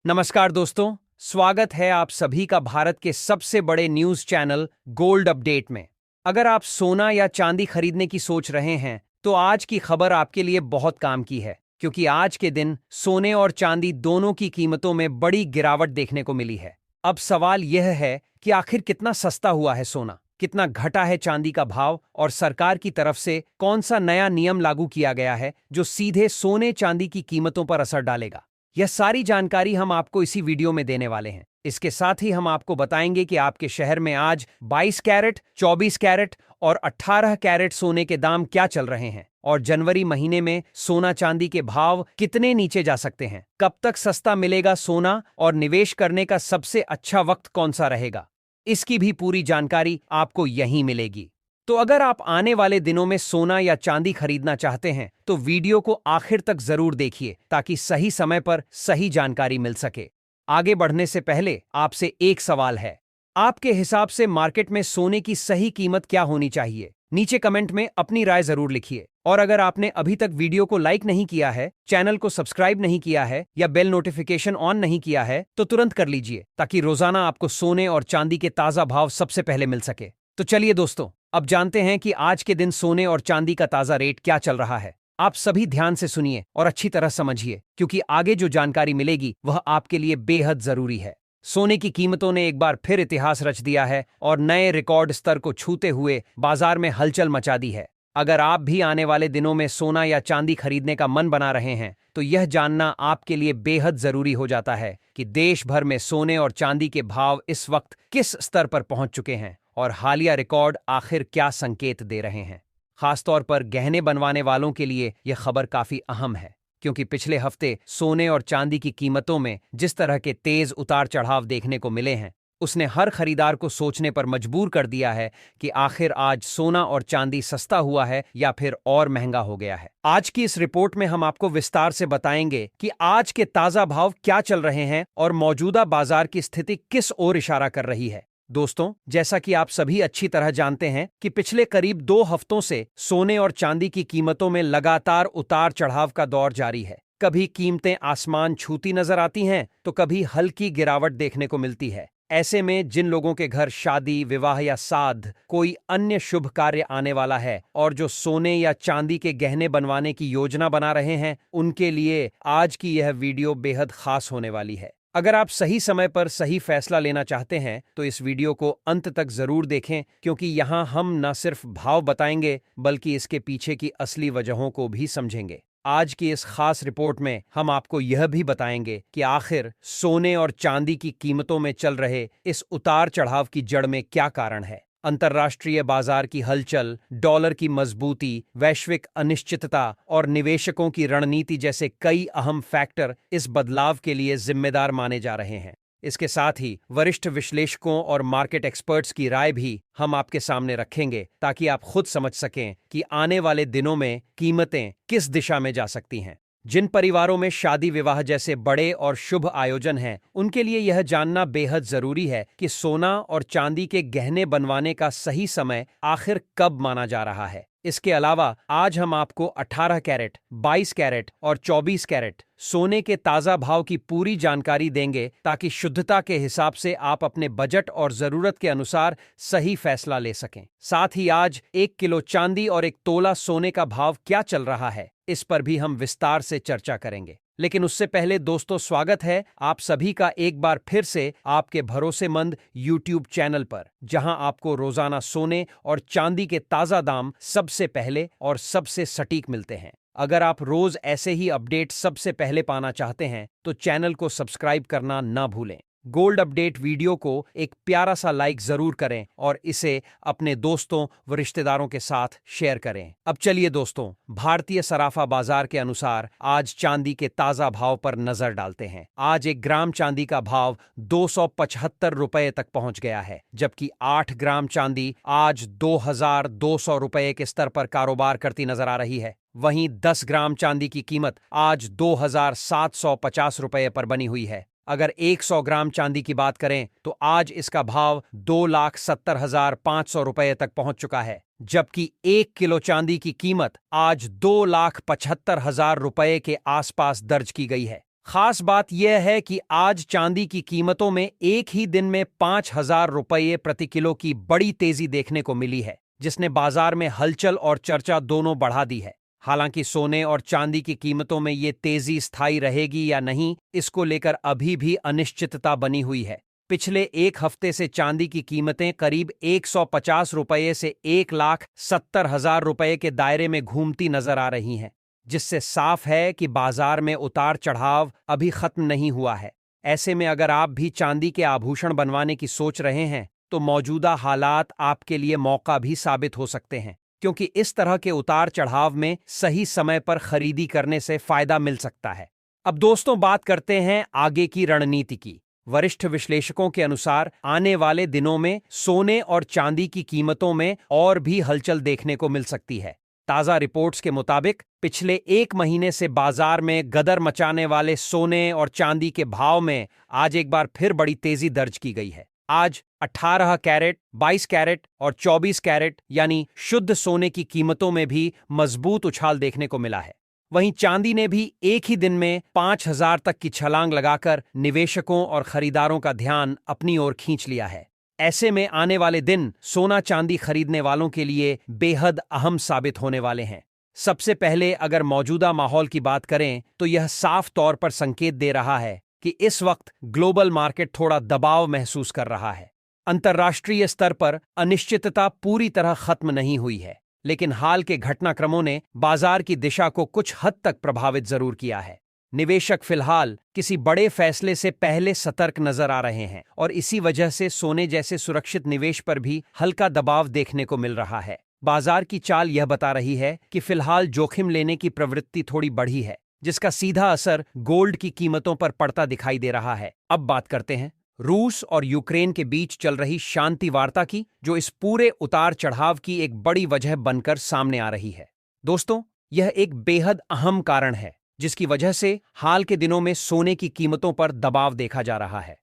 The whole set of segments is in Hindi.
नमस्कार दोस्तों, स्वागत है आप सभी का भारत के सबसे बड़े न्यूज चैनल गोल्ड अपडेट में। अगर आप सोना या चांदी खरीदने की सोच रहे हैं तो आज की खबर आपके लिए बहुत काम की है, क्योंकि आज के दिन सोने और चांदी दोनों की कीमतों में बड़ी गिरावट देखने को मिली है। अब सवाल यह है कि आखिर कितना सस्ता हुआ है सोना, कितना घटा है चांदी का भाव और सरकार की तरफ से कौन सा नया नियम लागू किया गया है जो सीधे सोने चांदी की कीमतों पर असर डालेगा। यह सारी जानकारी हम आपको इसी वीडियो में देने वाले हैं। इसके साथ ही हम आपको बताएंगे कि आपके शहर में आज 22 कैरेट, 24 कैरेट और 18 कैरेट सोने के दाम क्या चल रहे हैं और जनवरी महीने में सोना चांदी के भाव कितने नीचे जा सकते हैं। कब तक सस्ता मिलेगा सोना और निवेश करने का सबसे अच्छा वक्त कौन सा रहेगा, इसकी भी पूरी जानकारी आपको यहीं मिलेगी। तो अगर आप आने वाले दिनों में सोना या चांदी खरीदना चाहते हैं तो वीडियो को आखिर तक जरूर देखिए ताकि सही समय पर सही जानकारी मिल सके। आगे बढ़ने से पहले आपसे एक सवाल है, आपके हिसाब से मार्केट में सोने की सही कीमत क्या होनी चाहिए? नीचे कमेंट में अपनी राय जरूर लिखिए। और अगर आपने अभी तक वीडियो को लाइक नहीं किया है, चैनल को सब्सक्राइब नहीं किया है या बेल नोटिफिकेशन ऑन नहीं किया है तो तुरंत कर लीजिए ताकि रोजाना आपको सोने और चांदी के ताजा भाव सबसे पहले मिल सके। तो चलिए दोस्तों, अब जानते हैं कि आज के दिन सोने और चांदी का ताजा रेट क्या चल रहा है। आप सभी ध्यान से सुनिए और अच्छी तरह समझिए, क्योंकि आगे जो जानकारी मिलेगी वह आपके लिए बेहद जरूरी है। सोने की कीमतों ने एक बार फिर इतिहास रच दिया है और नए रिकॉर्ड स्तर को छूते हुए बाजार में हलचल मचा दी है। अगर आप भी आने वाले दिनों में सोना या चांदी खरीदने का मन बना रहे हैं तो यह जानना आपके लिए बेहद जरूरी हो जाता है कि देश भर में सोने और चांदी के भाव इस वक्त किस स्तर पर पहुंच चुके हैं और हालिया रिकॉर्ड आखिर क्या संकेत दे रहे हैं। खासतौर पर गहने बनवाने वालों के लिए यह खबर काफी अहम है, क्योंकि पिछले हफ्ते सोने और चांदी की कीमतों में जिस तरह के तेज उतार चढ़ाव देखने को मिले हैं उसने हर खरीदार को सोचने पर मजबूर कर दिया है कि आखिर आज सोना और चांदी सस्ता हुआ है या फिर और महंगा हो गया है। आज की इस रिपोर्ट में हम आपको विस्तार से बताएंगे कि आज के ताजा भाव क्या चल रहे हैं और मौजूदा बाजार की स्थिति किस ओर इशारा कर रही है। दोस्तों, जैसा कि आप सभी अच्छी तरह जानते हैं कि पिछले करीब 2 हफ्तों से सोने और चांदी की कीमतों में लगातार उतार चढ़ाव का दौर जारी है। कभी कीमतें आसमान छूती नजर आती हैं तो कभी हल्की गिरावट देखने को मिलती है। ऐसे में जिन लोगों के घर शादी, विवाह या साध कोई अन्य शुभ कार्य आने वाला है और जो सोने या चांदी के गहने बनवाने की योजना बना रहे हैं, उनके लिए आज की यह वीडियो बेहद खास होने वाली है। अगर आप सही समय पर सही फैसला लेना चाहते हैं तो इस वीडियो को अंत तक जरूर देखें, क्योंकि यहाँ हम न सिर्फ भाव बताएंगे बल्कि इसके पीछे की असली वजहों को भी समझेंगे। आज की इस खास रिपोर्ट में हम आपको यह भी बताएंगे कि आखिर सोने और चांदी की कीमतों में चल रहे इस उतार चढ़ाव की जड़ में क्या कारण है। अंतर्राष्ट्रीय बाजार की हलचल, डॉलर की मजबूती, वैश्विक अनिश्चितता और निवेशकों की रणनीति जैसे कई अहम फैक्टर इस बदलाव के लिए जिम्मेदार माने जा रहे हैं। इसके साथ ही वरिष्ठ विश्लेषकों और मार्केट एक्सपर्ट्स की राय भी हम आपके सामने रखेंगे ताकि आप खुद समझ सकें कि आने वाले दिनों में कीमतें किस दिशा में जा सकती हैं। जिन परिवारों में शादी विवाह जैसे बड़े और शुभ आयोजन हैं, उनके लिए यह जानना बेहद जरूरी है कि सोना और चांदी के गहने बनवाने का सही समय आखिर कब माना जा रहा है। इसके अलावा आज हम आपको 18 कैरेट, 22 कैरेट और 24 कैरेट सोने के ताजा भाव की पूरी जानकारी देंगे ताकि शुद्धता के हिसाब से आप अपने बजट और जरूरत के अनुसार सही फैसला ले सकें। साथ ही आज 1 किलो चांदी और 1 तोला सोने का भाव क्या चल रहा है, इस पर भी हम विस्तार से चर्चा करेंगे। लेकिन उससे पहले दोस्तों, स्वागत है आप सभी का एक बार फिर से आपके भरोसेमंद YouTube चैनल पर, जहां आपको रोजाना सोने और चांदी के ताजा दाम सबसे पहले और सबसे सटीक मिलते हैं। अगर आप रोज ऐसे ही अपडेट सबसे पहले पाना चाहते हैं तो चैनल को सब्सक्राइब करना ना भूलें। गोल्ड अपडेट वीडियो को एक प्यारा सा लाइक जरूर करें और इसे अपने दोस्तों व रिश्तेदारों के साथ शेयर करें। अब चलिए दोस्तों, भारतीय सराफा बाजार के अनुसार आज चांदी के ताजा भाव पर नजर डालते हैं। आज 1 ग्राम चांदी का भाव 275 रुपए तक पहुंच गया है, जबकि 8 ग्राम चांदी आज 2200 रुपए के स्तर पर कारोबार करती नजर आ रही है। वहीं 10 ग्राम चांदी की कीमत आज 2750 रुपए पर बनी हुई है। अगर 100 ग्राम चांदी की बात करें तो आज इसका भाव 2,70,500 रुपए तक पहुंच चुका है, जबकि 1 किलो चांदी की कीमत आज 2,75,000 रुपए के आसपास दर्ज की गई है। खास बात यह है कि आज चांदी की कीमतों में एक ही दिन में 5,000 रुपये प्रति किलो की बड़ी तेजी देखने को मिली है, जिसने बाजार में हलचल और चर्चा दोनों बढ़ा दी है। हालांकि सोने और चांदी की कीमतों में ये तेजी स्थायी रहेगी या नहीं, इसको लेकर अभी भी अनिश्चितता बनी हुई है। पिछले एक हफ्ते से चांदी की कीमतें करीब 150 रुपये से 1,70,000 रुपये के दायरे में घूमती नजर आ रही हैं, जिससे साफ है कि बाजार में उतार चढ़ाव अभी खत्म नहीं हुआ है। ऐसे में अगर आप भी चांदी के आभूषण बनवाने की सोच रहे हैं, तो मौजूदा हालात आपके लिए मौका भी साबित हो सकते हैं, क्योंकि इस तरह के उतार चढ़ाव में सही समय पर खरीदी करने से फायदा मिल सकता है। अब दोस्तों, बात करते हैं आगे की रणनीति की। वरिष्ठ विश्लेषकों के अनुसार आने वाले दिनों में सोने और चांदी की कीमतों में और भी हलचल देखने को मिल सकती है। ताजा रिपोर्ट्स के मुताबिक पिछले एक महीने से बाजार में गदर मचाने वाले सोने और चांदी के भाव में आज एक बार फिर बड़ी तेजी दर्ज की गई है। आज 18 कैरेट, 22 कैरेट और 24 कैरेट यानी शुद्ध सोने की कीमतों में भी मजबूत उछाल देखने को मिला है। वहीं चांदी ने भी एक ही दिन में 5,000 तक की छलांग लगाकर निवेशकों और खरीदारों का ध्यान अपनी ओर खींच लिया है। ऐसे में आने वाले दिन सोना चांदी खरीदने वालों के लिए बेहद अहम साबित होने वाले हैं। सबसे पहले अगर मौजूदा माहौल की बात करें, तो यह साफ तौर पर संकेत दे रहा है कि इस वक्त ग्लोबल मार्केट थोड़ा दबाव महसूस कर रहा है। अंतर्राष्ट्रीय स्तर पर अनिश्चितता पूरी तरह खत्म नहीं हुई है, लेकिन हाल के घटनाक्रमों ने बाजार की दिशा को कुछ हद तक प्रभावित जरूर किया है। निवेशक फिलहाल किसी बड़े फैसले से पहले सतर्क नजर आ रहे हैं और इसी वजह से सोने जैसे सुरक्षित निवेश पर भी हल्का दबाव देखने को मिल रहा है। बाजार की चाल यह बता रही है कि फिलहाल जोखिम लेने की प्रवृत्ति थोड़ी बढ़ी है, जिसका सीधा असर गोल्ड की कीमतों पर पड़ता दिखाई दे रहा है। अब बात करते हैं रूस और यूक्रेन के बीच चल रही शांति वार्ता की, जो इस पूरे उतार चढ़ाव की एक बड़ी वजह बनकर सामने आ रही है। दोस्तों, यह एक बेहद अहम कारण है जिसकी वजह से हाल के दिनों में सोने की कीमतों पर दबाव देखा जा रहा है।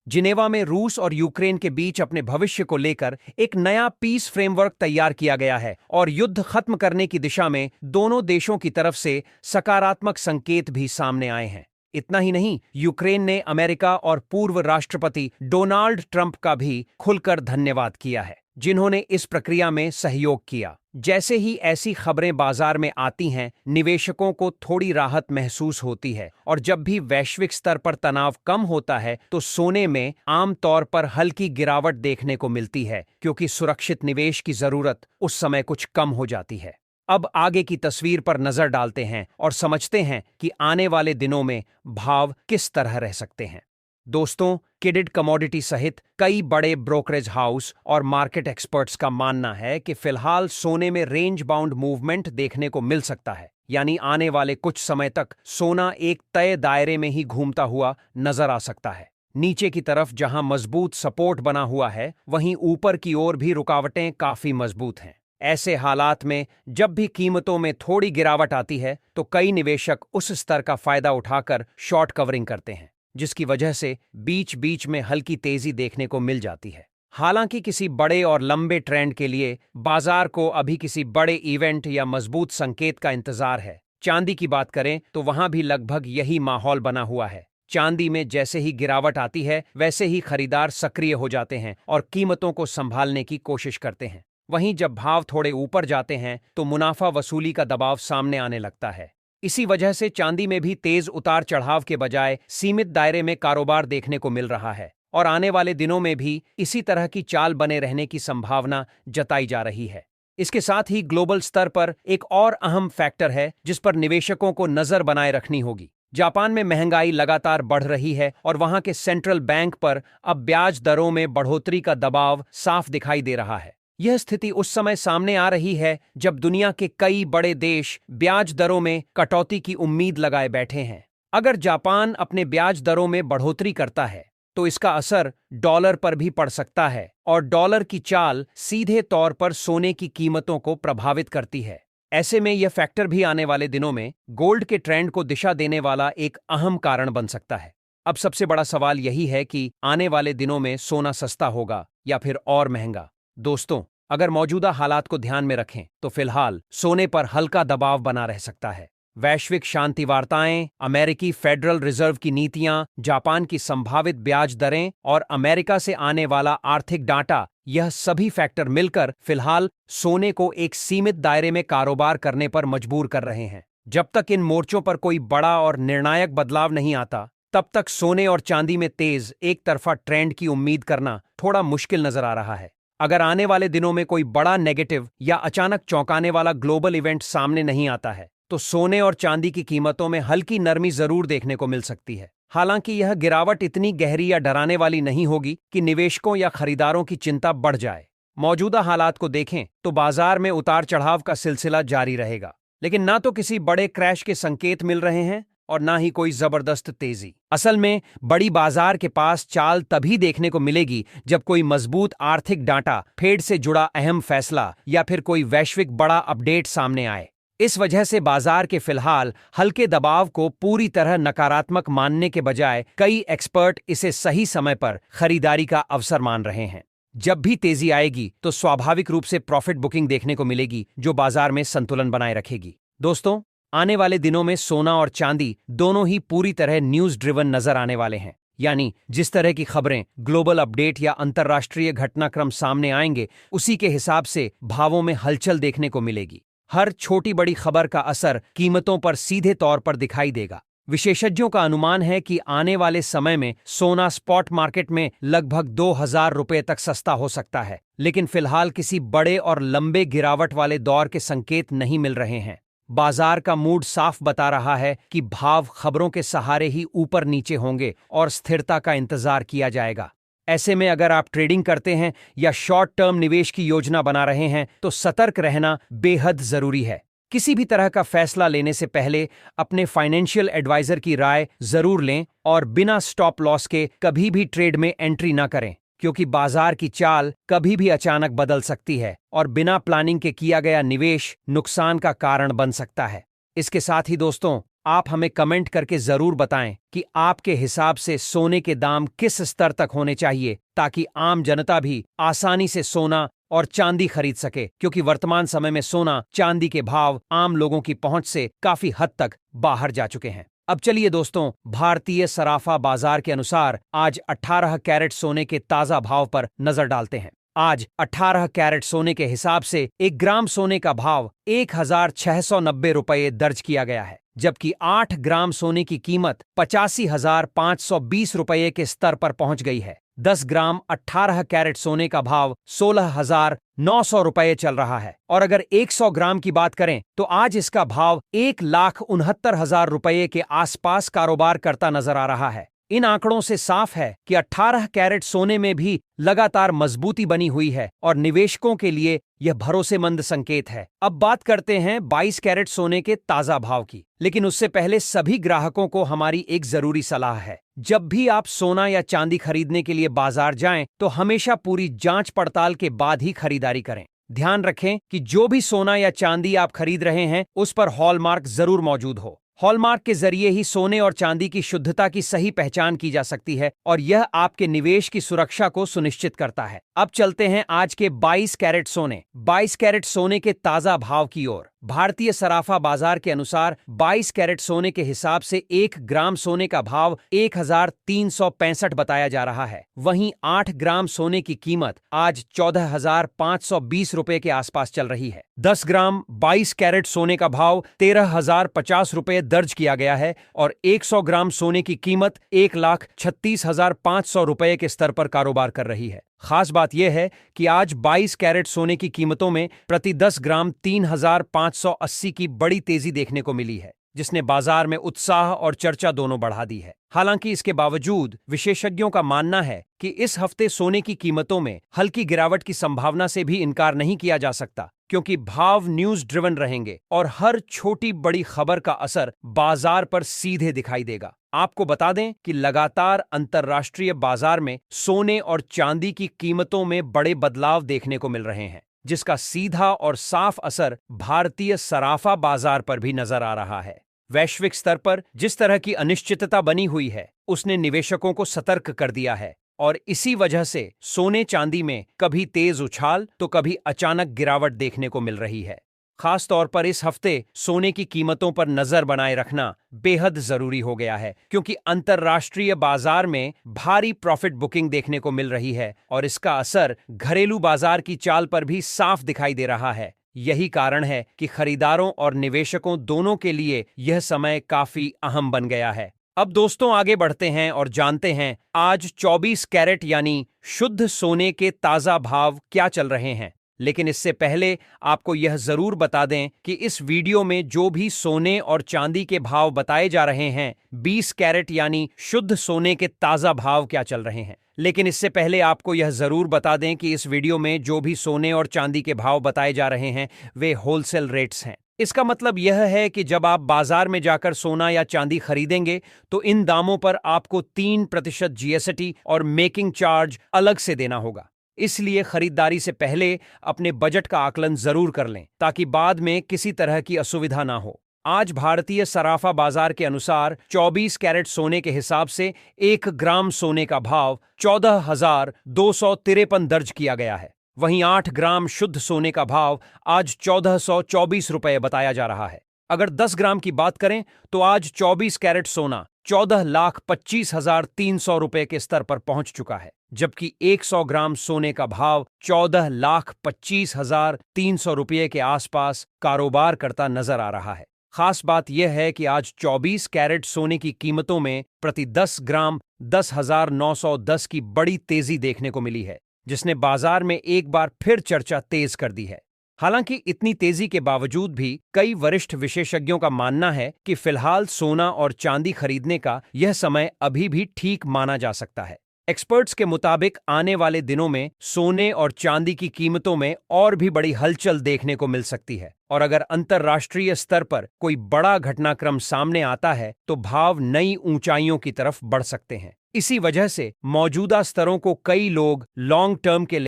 जिनेवा में रूस और यूक्रेन के बीच अपने भविष्य को लेकर एक नया पीस फ्रेमवर्क तैयार किया गया है और युद्ध खत्म करने की दिशा में दोनों देशों की तरफ से सकारात्मक संकेत भी सामने आए हैं। इतना ही नहीं, यूक्रेन ने अमेरिका और पूर्व राष्ट्रपति डोनाल्ड ट्रंप का भी खुलकर धन्यवाद किया है, जिन्होंने इस प्रक्रिया में सहयोग किया। जैसे ही ऐसी खबरें बाजार में आती हैं, निवेशकों को थोड़ी राहत महसूस होती है और जब भी वैश्विक स्तर पर तनाव कम होता है, तो सोने में आमतौर पर हल्की गिरावट देखने को मिलती है, क्योंकि सुरक्षित निवेश की जरूरत उस समय कुछ कम हो जाती है। अब आगे की तस्वीर पर नजर डालते हैं और समझते हैं कि आने वाले दिनों में भाव किस तरह रह सकते हैं। दोस्तों, किडिड कमोडिटी सहित कई बड़े ब्रोकरेज हाउस और मार्केट एक्सपर्ट्स का मानना है कि फिलहाल सोने में रेंज बाउंड मूवमेंट देखने को मिल सकता है, यानी आने वाले कुछ समय तक सोना एक तय दायरे में ही घूमता हुआ नजर आ सकता है। नीचे की तरफ जहां मजबूत सपोर्ट बना हुआ है, वहीं ऊपर की ओर भी रुकावटें काफी मजबूत हैं। ऐसे हालात में जब भी कीमतों में थोड़ी गिरावट आती है, तो कई निवेशक उस स्तर का फायदा उठाकर शॉर्ट कवरिंग करते हैं, जिसकी वजह से बीच बीच में हल्की तेजी देखने को मिल जाती है। हालांकि किसी बड़े और लंबे ट्रेंड के लिए बाजार को अभी किसी बड़े इवेंट या मजबूत संकेत का इंतजार है। चांदी की बात करें तो वहां भी लगभग यही माहौल बना हुआ है। चांदी में जैसे ही गिरावट आती है, वैसे ही खरीदार सक्रिय हो जाते हैं और कीमतों को संभालने की कोशिश करते हैं। वहीं जब भाव थोड़े ऊपर जाते हैं, तो मुनाफा वसूली का दबाव सामने आने लगता है। इसी वजह से चांदी में भी तेज उतार चढ़ाव के बजाय सीमित दायरे में कारोबार देखने को मिल रहा है और आने वाले दिनों में भी इसी तरह की चाल बने रहने की संभावना जताई जा रही है। इसके साथ ही ग्लोबल स्तर पर एक और अहम फैक्टर है जिस पर निवेशकों को नजर बनाए रखनी होगी। जापान में महंगाई लगातार बढ़ रही है और वहां के सेंट्रल बैंक पर अब ब्याज दरों में बढ़ोतरी का दबाव साफ दिखाई दे रहा है। यह स्थिति उस समय सामने आ रही है जब दुनिया के कई बड़े देश ब्याज दरों में कटौती की उम्मीद लगाए बैठे हैं। अगर जापान अपने ब्याज दरों में बढ़ोतरी करता है, तो इसका असर डॉलर पर भी पड़ सकता है और डॉलर की चाल सीधे तौर पर सोने की कीमतों को प्रभावित करती है। ऐसे में यह फैक्टर भी आने वाले दिनों में गोल्ड के ट्रेंड को दिशा देने वाला एक अहम कारण बन सकता है। अब सबसे बड़ा सवाल यही है कि आने वाले दिनों में सोना सस्ता होगा या फिर और महंगा। दोस्तों, अगर मौजूदा हालात को ध्यान में रखें, तो फिलहाल सोने पर हल्का दबाव बना रह सकता है। वैश्विक शांति वार्ताएं, अमेरिकी फेडरल रिजर्व की नीतियां, जापान की संभावित ब्याज दरें और अमेरिका से आने वाला आर्थिक डाटा, यह सभी फैक्टर मिलकर फिलहाल सोने को एक सीमित दायरे में कारोबार करने पर मजबूर कर रहे हैं। जब तक इन मोर्चों पर कोई बड़ा और निर्णायक बदलाव नहीं आता, तब तक सोने और चांदी में तेज एक तरफा ट्रेंड की उम्मीद करना थोड़ा मुश्किल नजर आ रहा है। अगर आने वाले दिनों में कोई बड़ा नेगेटिव या अचानक चौंकाने वाला ग्लोबल इवेंट सामने नहीं आता है, तो सोने और चांदी की कीमतों में हल्की नरमी जरूर देखने को मिल सकती है। हालांकि यह गिरावट इतनी गहरी या डराने वाली नहीं होगी कि निवेशकों या खरीदारों की चिंता बढ़ जाए। मौजूदा हालात को देखें तो बाजार में उतार चढ़ाव का सिलसिला जारी रहेगा, लेकिन ना तो किसी बड़े क्रैश के संकेत मिल रहे हैं और ना ही कोई जबरदस्त तेजी। असल में बड़ी बाजार के पास चाल तभी देखने को मिलेगी जब कोई मजबूत आर्थिक डाटा, फेड से जुड़ा अहम फैसला या फिर कोई वैश्विक बड़ा अपडेट सामने आए। इस वजह से बाजार के फिलहाल हल्के दबाव को पूरी तरह नकारात्मक मानने के बजाय कई एक्सपर्ट इसे सही समय पर खरीदारी का अवसर मान रहे हैं। जब भी तेजी आएगी तो स्वाभाविक रूप से प्रॉफिट बुकिंग देखने को मिलेगी, जो बाजार में संतुलन बनाए रखेगी। दोस्तों, आने वाले दिनों में सोना और चांदी दोनों ही पूरी तरह न्यूज ड्रिवन नजर आने वाले हैं। यानी जिस तरह की खबरें, ग्लोबल अपडेट या अंतर्राष्ट्रीय घटनाक्रम सामने आएंगे, उसी के हिसाब से भावों में हलचल देखने को मिलेगी। हर छोटी बड़ी खबर का असर कीमतों पर सीधे तौर पर दिखाई देगा। विशेषज्ञों का अनुमान है कि आने वाले समय में सोना स्पॉट मार्केट में लगभग 2000 रुपये तक सस्ता हो सकता है, लेकिन फिलहाल किसी बड़े और लंबे गिरावट वाले दौर के संकेत नहीं मिल रहे हैं। बाजार का मूड साफ बता रहा है कि भाव खबरों के सहारे ही ऊपर नीचे होंगे और स्थिरता का इंतजार किया जाएगा। ऐसे में अगर आप ट्रेडिंग करते हैं या शॉर्ट टर्म निवेश की योजना बना रहे हैं, तो सतर्क रहना बेहद जरूरी है। किसी भी तरह का फैसला लेने से पहले अपने फाइनेंशियल एडवाइजर की राय जरूर लें और बिना स्टॉप लॉस के कभी भी ट्रेड में एंट्री ना करें, क्योंकि बाजार की चाल कभी भी अचानक बदल सकती है और बिना प्लानिंग के किया गया निवेश नुकसान का कारण बन सकता है। इसके साथ ही दोस्तों, आप हमें कमेंट करके जरूर बताएं कि आपके हिसाब से सोने के दाम किस स्तर तक होने चाहिए, ताकि आम जनता भी आसानी से सोना और चांदी खरीद सके, क्योंकि वर्तमान समय में सोना चांदी के भाव आम लोगों की पहुंच से काफी हद तक बाहर जा चुके हैं। अब चलिए दोस्तों, भारतीय सराफा बाजार के अनुसार आज 18 कैरेट सोने के ताजा भाव पर नजर डालते हैं। आज 18 कैरेट सोने के हिसाब से 1 ग्राम सोने का भाव 1690 रुपये दर्ज किया गया है, जबकि 8 ग्राम सोने की कीमत 85,520 रुपये के स्तर पर पहुंच गई है। 10 ग्राम 18 कैरेट सोने का भाव 16,900 रुपये चल रहा है और अगर 100 ग्राम की बात करें तो आज इसका भाव 1,69,000 रुपये के आसपास कारोबार करता नजर आ रहा है। इन आंकड़ों से साफ है कि 18 कैरेट सोने में भी लगातार मजबूती बनी हुई है और निवेशकों के लिए यह भरोसेमंद संकेत है। अब बात करते हैं 22 कैरेट सोने के ताजा भाव की, लेकिन उससे पहले सभी ग्राहकों को हमारी एक जरूरी सलाह है। जब भी आप सोना या चांदी खरीदने के लिए बाजार जाएं, तो हमेशा पूरी जांच पड़ताल के बाद ही खरीदारी करें। ध्यान रखें कि जो भी सोना या चांदी आप खरीद रहे हैं, उस पर हॉलमार्क जरूर मौजूद हो। हॉलमार्क के जरिए ही सोने और चांदी की शुद्धता की सही पहचान की जा सकती है और यह आपके निवेश की सुरक्षा को सुनिश्चित करता है। अब चलते हैं आज के 22 कैरेट सोने। 22 कैरेट सोने के ताजा भाव की ओर। भारतीय सराफा बाजार के अनुसार 22 कैरेट सोने के हिसाब से 1 ग्राम सोने का भाव 1365 बताया जा रहा है। वहीं 8 ग्राम सोने की कीमत आज 14,520 रुपए के आसपास चल रही है। 10 ग्राम 22 कैरेट सोने का भाव 13,050 रुपए दर्ज किया गया है और 100 ग्राम सोने की कीमत 1,36,500 रुपए के स्तर पर कारोबार कर रही है। खास बात यह है कि आज 22 कैरेट सोने की कीमतों में प्रति 10 ग्राम 3,580 की बड़ी तेजी देखने को मिली है, जिसने बाजार में उत्साह और चर्चा दोनों बढ़ा दी है। हालांकि इसके बावजूद विशेषज्ञों का मानना है कि इस हफ्ते सोने की कीमतों में हल्की गिरावट की संभावना से भी इनकार नहीं किया जा सकता, क्योंकि भाव न्यूज ड्रिवन रहेंगे और हर छोटी बड़ी खबर का असर बाजार पर सीधे दिखाई देगा। आपको बता दें कि लगातार अंतर्राष्ट्रीय बाजार में सोने और चांदी की कीमतों में बड़े बदलाव देखने को मिल रहे हैं, जिसका सीधा और साफ असर भारतीय सराफा बाजार पर भी नजर आ रहा है। वैश्विक स्तर पर जिस तरह की अनिश्चितता बनी हुई है, उसने निवेशकों को सतर्क कर दिया है और इसी वजह से सोने चांदी में कभी तेज उछाल तो कभी अचानक गिरावट देखने को मिल रही है। खास तौर पर इस हफ्ते सोने की कीमतों पर नजर बनाए रखना बेहद जरूरी हो गया है, क्योंकि अंतर्राष्ट्रीय बाजार में भारी प्रॉफिट बुकिंग देखने को मिल रही है और इसका असर घरेलू बाजार की चाल पर भी साफ दिखाई दे रहा है। यही कारण है कि खरीदारों और निवेशकों दोनों के लिए यह समय काफी अहम बन गया है। अब दोस्तों आगे बढ़ते हैं और जानते हैं आज 24 कैरेट यानी शुद्ध सोने के ताजा भाव क्या चल रहे हैं। लेकिन इससे पहले आपको यह जरूर बता दें कि इस वीडियो में जो भी सोने और चांदी के भाव बताए जा रहे हैं 20 कैरेट यानी शुद्ध सोने के ताजा भाव क्या चल रहे हैं। लेकिन इससे पहले आपको यह जरूर बता दें कि इस वीडियो में जो भी सोने और चांदी के भाव बताए जा रहे हैं वे होलसेल रेट्स हैं। इसका मतलब यह है कि जब आप बाजार में जाकर सोना या चांदी खरीदेंगे तो इन दामों पर आपको 3% जीएसटी और मेकिंग चार्ज अलग से देना होगा। इसलिए खरीदारी से पहले अपने बजट का आकलन जरूर कर लें ताकि बाद में किसी तरह की असुविधा ना हो। आज भारतीय सराफा बाजार के अनुसार 24 कैरेट सोने के हिसाब से 1 ग्राम सोने का भाव 14,253 दर्ज किया गया है। वहीं 8 ग्राम शुद्ध सोने का भाव आज 1424 रुपये बताया जा रहा है। अगर 10 ग्राम की बात करें तो आज 24 कैरेट सोना 14,25,300 रुपये के स्तर पर पहुंच चुका है, जबकि 100 ग्राम सोने का भाव 14,25,300 रुपये के आसपास कारोबार करता नजर आ रहा है। खास बात यह है कि आज 24 कैरेट सोने की कीमतों में प्रति 10 ग्राम 10,910 की बड़ी तेजी देखने को मिली है, जिसने बाजार में एक बार फिर चर्चा तेज कर दी है। हालांकि इतनी तेजी के बावजूद भी कई वरिष्ठ विशेषज्ञों का मानना है कि फिलहाल सोना और चांदी खरीदने का यह समय अभी भी ठीक माना जा सकता है। एक्सपर्ट्स के मुताबिक आने वाले दिनों में सोने और चांदी की कीमतों में और भी बड़ी हलचल देखने को मिल सकती है और अगर अंतर्राष्ट्रीय स्तर पर कोई बड़ा घटनाक्रम सामने आता है तो भाव नई ऊंचाइयों की तरफ बढ़ सकते हैं। इसी वजह से मौजूदा स्तरों को कई लोग लॉन्ग टर्म के